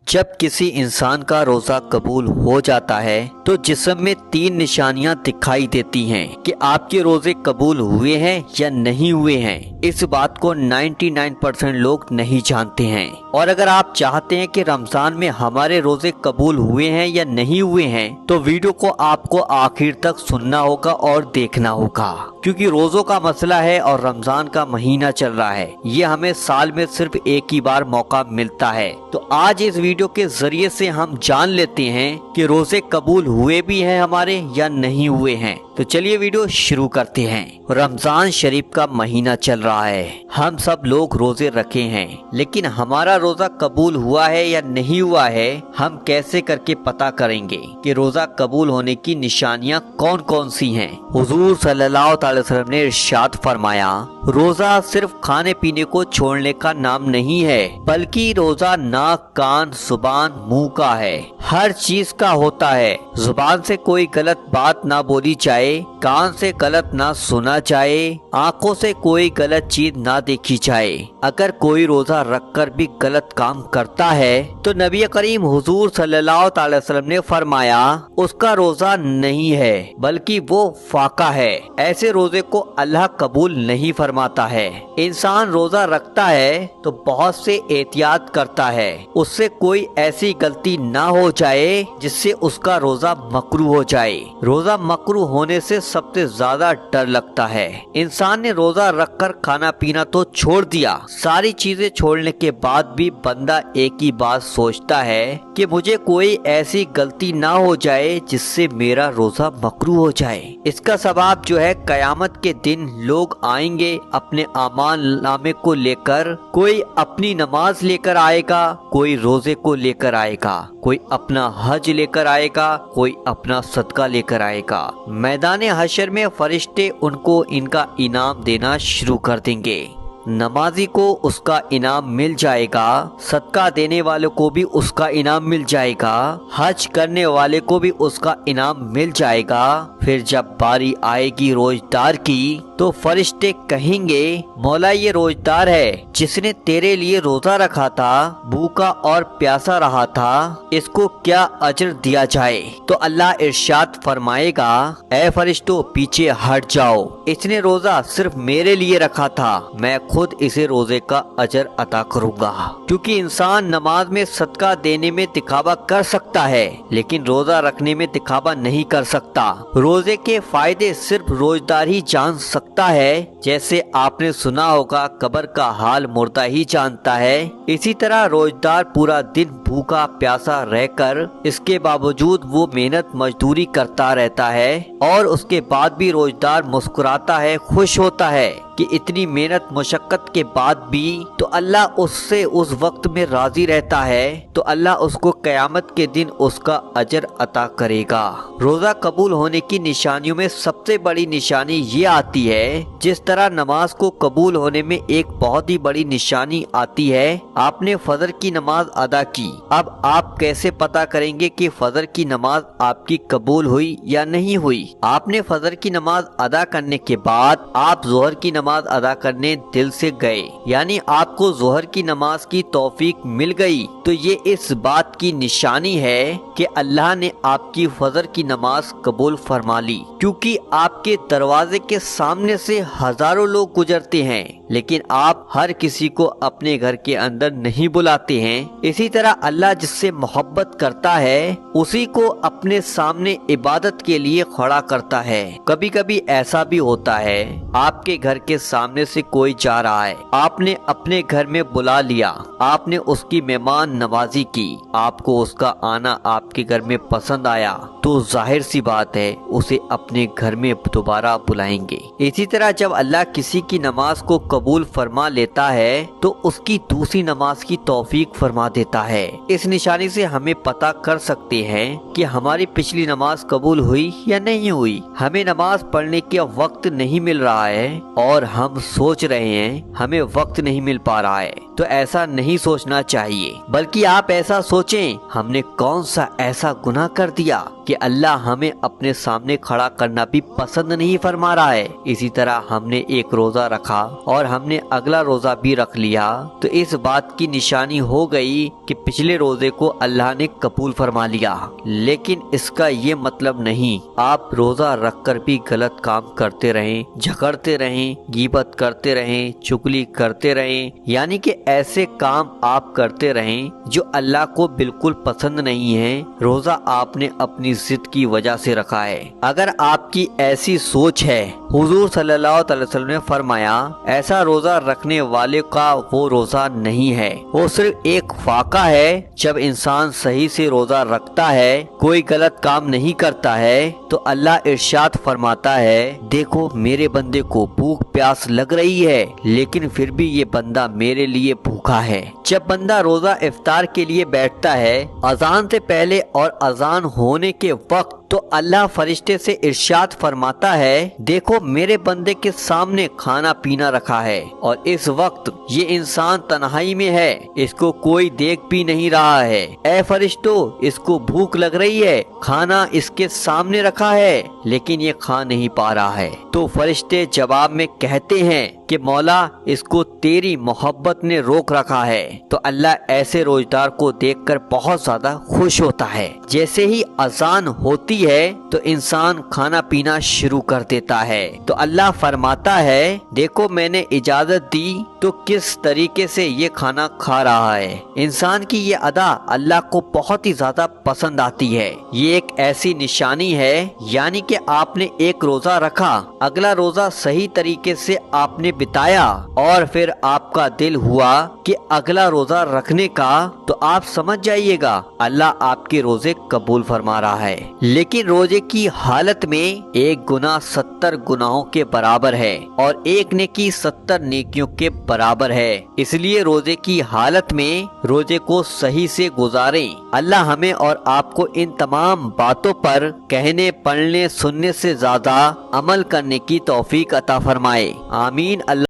जब किसी इंसान का रोजा कबूल हो जाता है तो जिस्म में 3 निशानियां दिखाई देती हैं कि आपके रोजे कबूल हुए हैं या नहीं हुए हैं। इस बात को 99% लोग नहीं जानते हैं। और अगर आप चाहते हैं कि रमजान में हमारे रोजे कबूल हुए हैं या नहीं हुए हैं तो वीडियो को आपको आखिर तक सुनना होगा और देखना होगा, क्योंकि रोजों का मसला है और रमजान का महीना चल रहा है। ये हमें साल में सिर्फ एक ही बार मौका मिलता है। तो आज इस वीडियो के जरिए से हम जान लेते हैं कि रोजे कबूल हुए भी हैं हमारे या नहीं हुए हैं। तो चलिए वीडियो शुरू करते हैं। रमजान शरीफ का महीना चल रहा है, हम सब लोग रोजे रखे हैं, लेकिन हमारा रोजा कबूल हुआ है या नहीं हुआ है हम कैसे करके पता करेंगे कि रोजा कबूल होने की निशानियां कौन कौन सी हैं। हुजूर सल्लल्लाहु अलैहि वसल्लम ने इरशाद फरमाया, रोजा सिर्फ खाने पीने को छोड़ने का नाम नहीं है, बल्कि रोजा नाक, कान, जुबान, मुंह का है, हर चीज का होता है। जुबान से कोई गलत बात ना बोली जाए, कान से गलत ना सुना जाए, आंखों से कोई गलत चीज ना देखी जाए। अगर कोई रोजा रखकर भी गलत काम करता है तो नबी करीम हुजूर सल्लल्लाहु अलैहि वसल्लम ने फरमाया, उसका रोजा नहीं है बल्कि वो फाका है। ऐसे रोजे को अल्लाह कबूल नहीं फरमाता है। इंसान रोजा रखता है तो बहुत से एहतियात करता है, उससे कोई ऐसी गलती ना हो जाए जिससे उसका रोजा मकरू हो जाए। रोजा मकरू होने से सबसे ज्यादा डर लगता है। इंसान ने रोजा रखकर खाना पीना तो छोड़ दिया, सारी चीजें छोड़ने के बाद भी बंदा एक ही बात सोचता है कि मुझे कोई ऐसी गलती ना हो जाए जिससे मेरा रोजा मकरू हो जाए। इसका सबब जो है, कयामत के दिन लोग आएंगे अपने आमाल नामे को लेकर। कोई अपनी नमाज लेकर आएगा, कोई रोजे को लेकर आएगा, कोई अपना हज लेकर आएगा, कोई अपना सदका लेकर आएगा। मैदान हशर में फरिश्ते उनको इनका इनाम देना शुरू कर देंगे। नमाजी को उसका इनाम मिल जाएगा, सदका देने वाले को भी उसका इनाम मिल जाएगा, हज करने वाले को भी उसका इनाम मिल जाएगा। फिर जब बारी आएगी रोजदार की तो फरिश्ते कहेंगे, मौला ये रोजदार है जिसने तेरे लिए रोजा रखा था, भूखा और प्यासा रहा था, इसको क्या अजर दिया जाए। तो अल्लाह इरशाद फरमाएगा, ऐ फरिश्तों पीछे हट जाओ, इसने रोजा सिर्फ मेरे लिए रखा था, मैं खुद इसे रोजे का अजर अता करूंगा। क्योंकि इंसान नमाज में सदका देने में दिखावा कर सकता है, लेकिन रोजा रखने में दिखावा नहीं कर सकता। रोजे के फायदे सिर्फ रोजदार ही जान सकता है। जैसे आपने सुना होगा, कब्र का हाल मुर्दा ही जानता है। इसी तरह रोजदार पूरा दिन भूखा प्यासा रहकर इसके बावजूद वो मेहनत मजदूरी करता रहता है और उसके बाद भी रोजदार मुस्कुराता है, खुश होता है कि इतनी मेहनत मुशक्कत के बाद भी तो अल्लाह उससे उस वक्त में राजी रहता है, तो अल्लाह उसको कयामत के दिन उसका अजर अता करेगा। रोजा कबूल होने की निशानियों में सबसे बड़ी निशानी ये आती है, जिस तरह नमाज को कबूल होने में एक बहुत ही बड़ी निशानी आती है, आपने फजर की नमाज अदा की। अब आप कैसे पता करेंगे कि फजर की नमाज आपकी कबूल हुई या नहीं हुई। आपने फजर की नमाज अदा करने के बाद आप जोहर की नमाज अदा करने दिल से गए, यानी आपको जोहर की नमाज की तौफीक मिल गई, तो ये इस बात की निशानी है कि अल्लाह ने आपकी फजर की नमाज कबूल फरमा ली। क्योंकि आपके दरवाजे के सामने से हजारों लोग गुजरते हैं, लेकिन आप हर किसी को अपने घर के अंदर नहीं बुलाते हैं। इसी तरह अल्लाह जिससे मोहब्बत करता है उसी को अपने सामने इबादत के लिए खड़ा करता है। कभी कभी ऐसा भी होता है, आपके घर के सामने से कोई जा रहा है, आपने अपने घर में बुला लिया, आपने उसकी मेहमान नवाजी की, आपको उसका आना आपके घर में पसंद आया, तो जाहिर सी बात है उसे अपने घर में दोबारा बुलाएंगे। इसी तरह जब अल्लाह किसी की नमाज को कबूल फरमा लेता है तो उसकी दूसरी नमाज की तौफीक फरमा देता है। इस निशानी से हमें पता कर सकते हैं कि हमारी पिछली नमाज कबूल हुई या नहीं हुई। हमें नमाज पढ़ने का वक्त नहीं मिल रहा है और हम सोच रहे हैं हमें वक्त नहीं मिल पा रहा है, तो ऐसा नहीं सोचना चाहिए, बल्कि आप ऐसा सोचें, हमने कौन सा ऐसा गुनाह कर दिया کہ اللہ ہمیں اپنے سامنے کھڑا کرنا بھی پسند نہیں فرما رہا ہے، اسی طرح ہم نے ایک روزہ رکھا اور ہم نے اگلا روزہ بھی رکھ لیا تو اس بات کی نشانی ہو گئی کہ پچھلے روزے کو اللہ نے قبول فرما لیا۔ لیکن اس کا یہ مطلب نہیں آپ روزہ رکھ کر بھی غلط کام کرتے رہیں، جھگڑتے رہیں، غیبت کرتے رہیں، چغلی کرتے رہیں، یعنی کہ ایسے کام آپ کرتے رہیں جو اللہ کو بالکل پسند نہیں ہے۔ روزہ آپ نے اپنی ضد کی وجہ سے رکھا ہے۔ اگر آپ کی ایسی سوچ ہے، حضور صلی اللہ علیہ وسلم نے فرمایا ایسا روزہ رکھنے والے کا وہ روزہ نہیں ہے، وہ صرف ایک فاقہ ہے۔ جب انسان صحیح سے روزہ رکھتا ہے، کوئی غلط کام نہیں کرتا ہے، تو اللہ ارشاد فرماتا ہے دیکھو میرے بندے کو بھوک پیاس لگ رہی ہے لیکن پھر بھی یہ بندہ میرے لیے بھوکا ہے۔ جب بندہ روزہ افطار کے لیے بیٹھتا ہے اذان سے پہلے اور اذان ہونے کے وقت، تو اللہ فرشتے سے ارشاد فرماتا ہے دیکھو میرے بندے کے سامنے کھانا پینا رکھا ہے اور اس وقت یہ انسان تنہائی میں ہے، اس کو کوئی دیکھ بھی نہیں رہا ہے، اے فرشتو اس کو بھوک لگ رہی ہے، کھانا اس کے سامنے رکھا ہے لیکن یہ کھا نہیں پا رہا ہے۔ تو فرشتے جواب میں کہتے ہیں کہ مولا اس کو تیری محبت نے روک رکھا ہے۔ تو اللہ ایسے روزدار کو دیکھ کر بہت زیادہ خوش ہوتا ہے۔ جیسے ہی اذان ہوتی ہے تو انسان کھانا پینا شروع کر دیتا ہے، تو اللہ فرماتا ہے دیکھو میں نے اجازت دی تو کس طریقے سے یہ کھانا کھا رہا ہے۔ انسان کی یہ ادا اللہ کو بہت ہی زیادہ پسند آتی ہے۔ یہ ایک ایسی نشانی ہے، یعنی کہ آپ نے ایک روزہ رکھا، اگلا روزہ صحیح طریقے سے آپ نے بتایا اور پھر آپ کا دل ہوا کہ اگلا روزہ رکھنے کا، تو آپ سمجھ جائیے گا اللہ آپ کے روزے قبول فرما رہا ہے۔ لیکن روزے کی حالت میں ایک گناہ 70 گناہوں کے برابر ہے اور ایک نیکی 70 نیکیوں کے برابر ہے، اس لیے روزے کی حالت میں روزے کو صحیح سے گزاریں۔ اللہ ہمیں اور آپ کو ان تمام باتوں پر کہنے، پڑھنے، سننے سے زیادہ عمل کرنے کی توفیق عطا فرمائے، آمین۔ اللہ